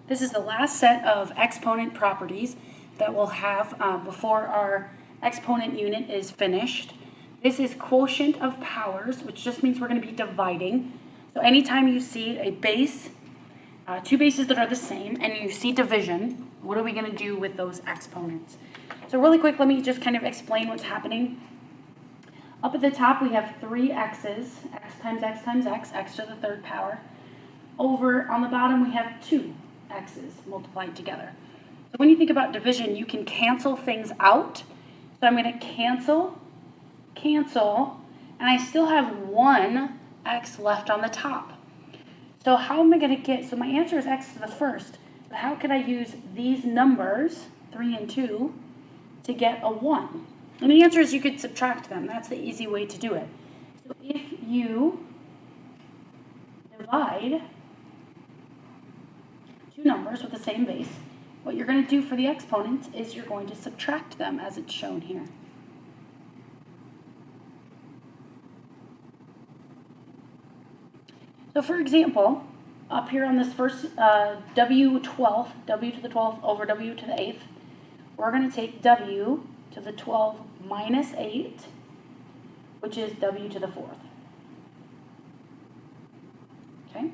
This is the last set of exponent properties that we'll have before our exponent unit is finished. This is quotient of powers, which just means we're going to be dividing. So anytime you see a base, two bases that are the same, and you see division, what are we going to do with those exponents? So really quick, let me just kind of explain what's happening. Up at the top, we have three x's, x times x times x, x to the third power. Over on the bottom, we have two x's multiplied together. So when you think about division, you can cancel things out. So I'm going to cancel, and I still have one x left on the top. So how am I going to get, so my answer is x to the first, but how can I use these numbers, 3 and 2, to get a 1? And the answer is you could subtract them. That's the easy way to do it. So if you divide two numbers with the same base, what you're going to do for the exponents is you're going to subtract them as it's shown here. So for example, up here on this first w12, w to the 12th over w to the 8th, we're going to take w to the 12 minus 8, which is w to the 4th. Okay?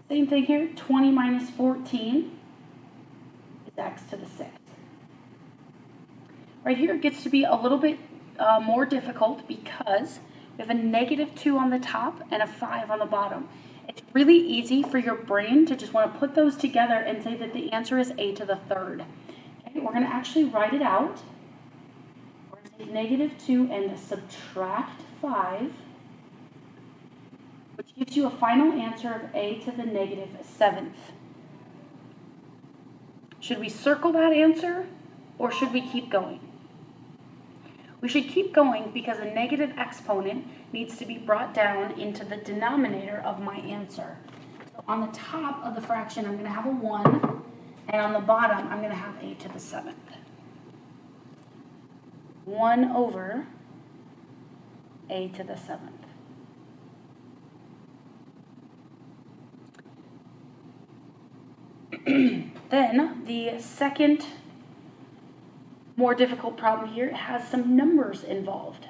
Same thing here, 20 minus 14 is x to the 6th. Right here it gets to be a little bit more difficult because we have a negative 2 on the top and a 5 on the bottom. It's really easy for your brain to just want to put those together and say that the answer is a to the 3rd. Okay, we're going to actually write it out. We're going to take negative 2 and subtract 5, which gives you a final answer of a to the negative 7th. Should we circle that answer or should we keep going? We should keep going because a negative exponent needs to be brought down into the denominator of my answer. So on the top of the fraction, I'm going to have a 1, and on the bottom, I'm going to have a to the 7th. 1 over a to the 7th. Then the second more difficult problem here has some numbers involved.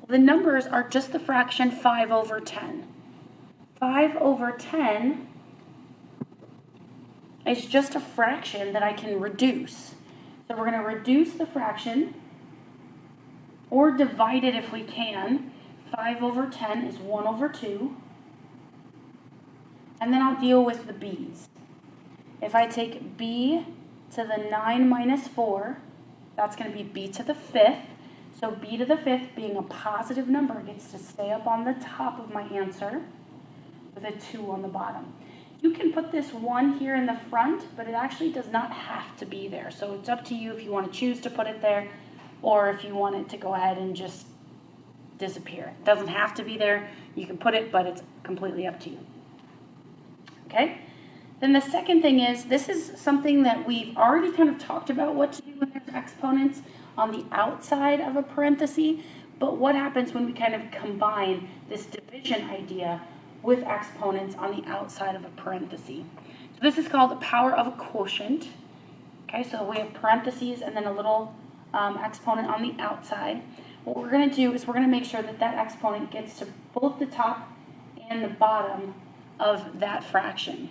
The numbers are just the fraction 5 over 10. 5 over 10 is just a fraction that I can reduce. So we're going to reduce the fraction or divide it if we can. 5 over 10 is 1 over 2. And then I'll deal with the b's. If I take b to the 9 minus 4, that's going to be b to the 5th. So b to the 5th, being a positive number, gets to stay up on the top of my answer with a 2 on the bottom. You can put this 1 here in the front, but it actually does not have to be there. So it's up to you if you want to choose to put it there or if you want it to go ahead and just disappear. It doesn't have to be there. You can put it, but it's completely up to you. Okay? Then the second thing is, this is something that we've already kind of talked about what to do when there's exponents on the outside of a parenthesis, but what happens when we kind of combine this division idea with exponents on the outside of a parenthesis? So this is called the power of a quotient. Okay, so we have parentheses and then a little exponent on the outside. What we're going to do is we're going to make sure that that exponent gets to both the top and the bottom of that fraction.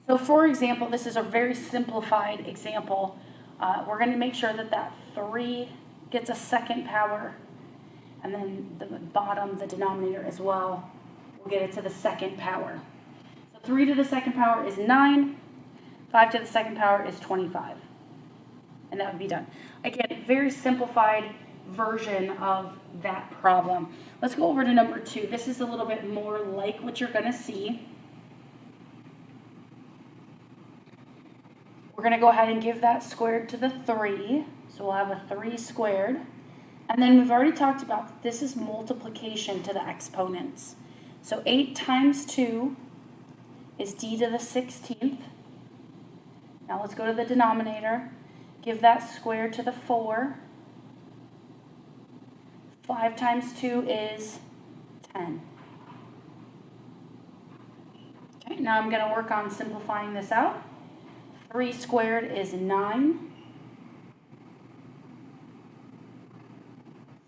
So for example, this is a very simplified example. We're going to make sure that that 3 gets a second power, and then the bottom, the denominator as well, we'll get it to the second power. So 3 to the second power is 9, 5 to the second power is 25. And that would be done. Again, very simplified version of that problem. Let's go over to number 2. This is a little bit more like what you're going to see. We're going to go ahead and give that squared to the 3. So we'll have a 3 squared. And then we've already talked about that this is multiplication to the exponents. So 8 times 2 is d to the 16th. Now let's go to the denominator. Give that squared to the 4. 5 times 2 is 10. Okay, Now I'm going to work on simplifying this out. 3 squared is 9.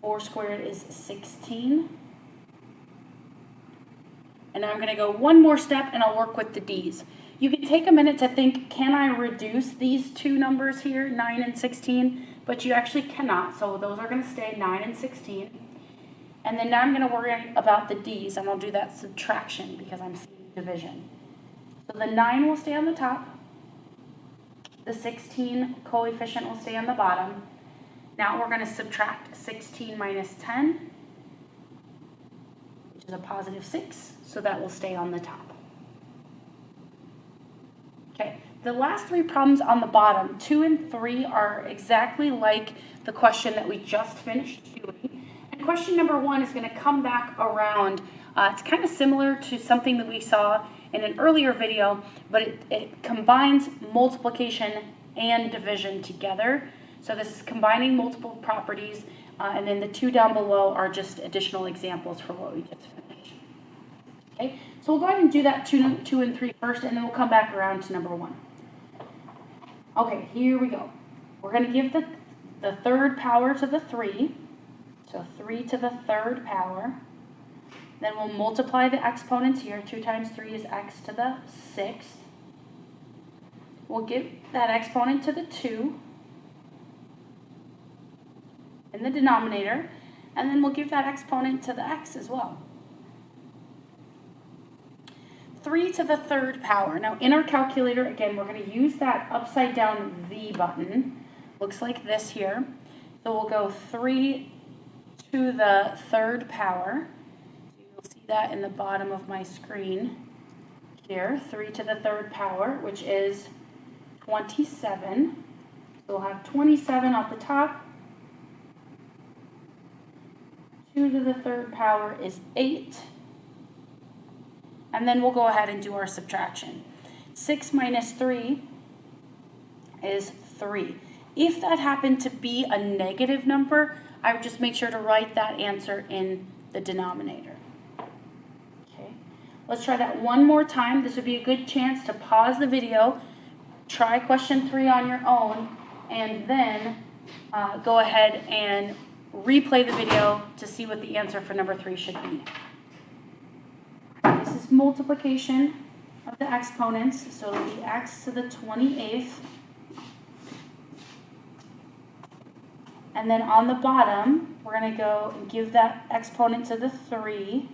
4 squared is 16. And now I'm going to go one more step and I'll work with the D's. You can take a minute to think, can I reduce these two numbers here, 9 and 16? But you actually cannot, so those are going to stay 9 and 16. And then now I'm going to worry about the D's, and I'll do that subtraction because I'm seeing division. So the 9 will stay on the top. The 16 coefficient will stay on the bottom. Now we're going to subtract 16 minus 10, which is a positive 6, so that will stay on the top. Okay, the last three problems on the bottom, 2 and 3, are exactly like the question that we just finished doing. And question number 1 is going to come back around. It's kind of similar to something that we saw in an earlier video, but it combines multiplication and division together. So this is combining multiple properties, and then the 2 down below are just additional examples for what we just finished. Okay, so we'll go ahead and do that 2 and 3 first, and then we'll come back around to number 1. Okay, here we go. We're going to give the third power to the 3, so 3 to the third power. Then we'll multiply the exponents here. 2 times 3 is x to the 6th. We'll give that exponent to the 2 in the denominator, and then we'll give that exponent to the x as well. 3 to the third power. Now in our calculator, again, we're going to use that upside down V button. Looks like this here. So we'll go 3 to the third power. You'll see that in the bottom of my screen here. 3 to the third power, which is 27. So we'll have 27 off the top. 2 to the third power is 8. And then we'll go ahead and do our subtraction. 6 minus 3 is 3. If that happened to be a negative number, I would just make sure to write that answer in the denominator. Okay, let's try that one more time. This would be a good chance to pause the video, try question 3 on your own, and then go ahead and replay the video to see what the answer for number 3 should be. This is multiplication of the exponents, so it'll be x to the 28th. And then on the bottom, we're going to go and give that exponent to the 3.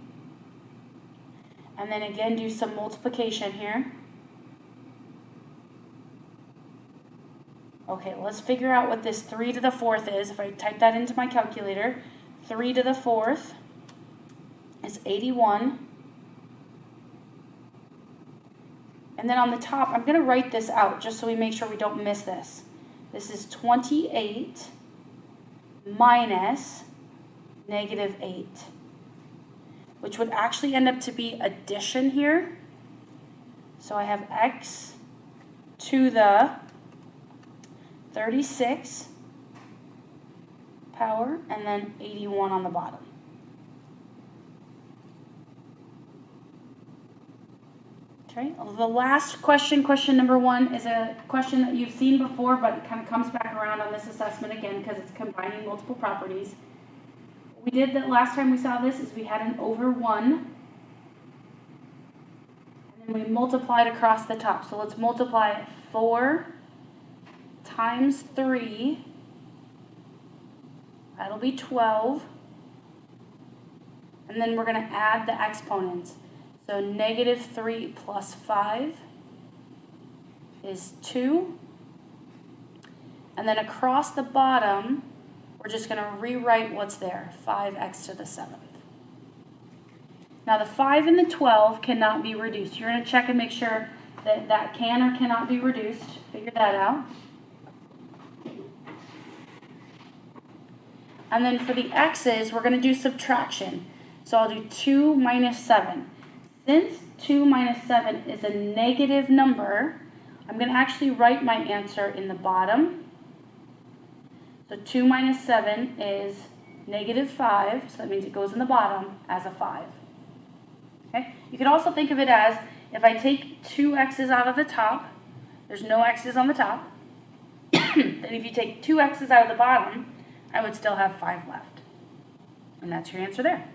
And then again, do some multiplication here. Okay, let's figure out what this 3 to the 4th is. If I type that into my calculator, 3 to the 4th is 81. And then on the top, I'm going to write this out just so we make sure we don't miss this. This is 28 minus negative 8, which would actually end up to be addition here. So I have x to the 36 power and then 81 on the bottom. Okay, the last question, question number 1, is a question that you've seen before, but it kind of comes back around on this assessment again because it's combining multiple properties. What we did the last time we saw this is we had an over 1, and then we multiplied across the top. So let's multiply 4 times 3, that'll be 12, and then we're going to add the exponents. So negative 3 plus 5 is 2. And then across the bottom, we're just going to rewrite what's there, 5x to the 7th. Now the 5 and the 12 cannot be reduced. You're going to check and make sure that that can or cannot be reduced. Figure that out. And then for the x's, we're going to do subtraction. So I'll do 2 minus 7. Since 2 minus 7 is a negative number, I'm going to actually write my answer in the bottom. So 2 minus 7 is negative 5, so that means it goes in the bottom as a 5. Okay? You could also think of it as If I take 2 x's out of the top, there's no x's on the top. Then if you take 2 x's out of the bottom, I would still have 5 left. And that's your answer there.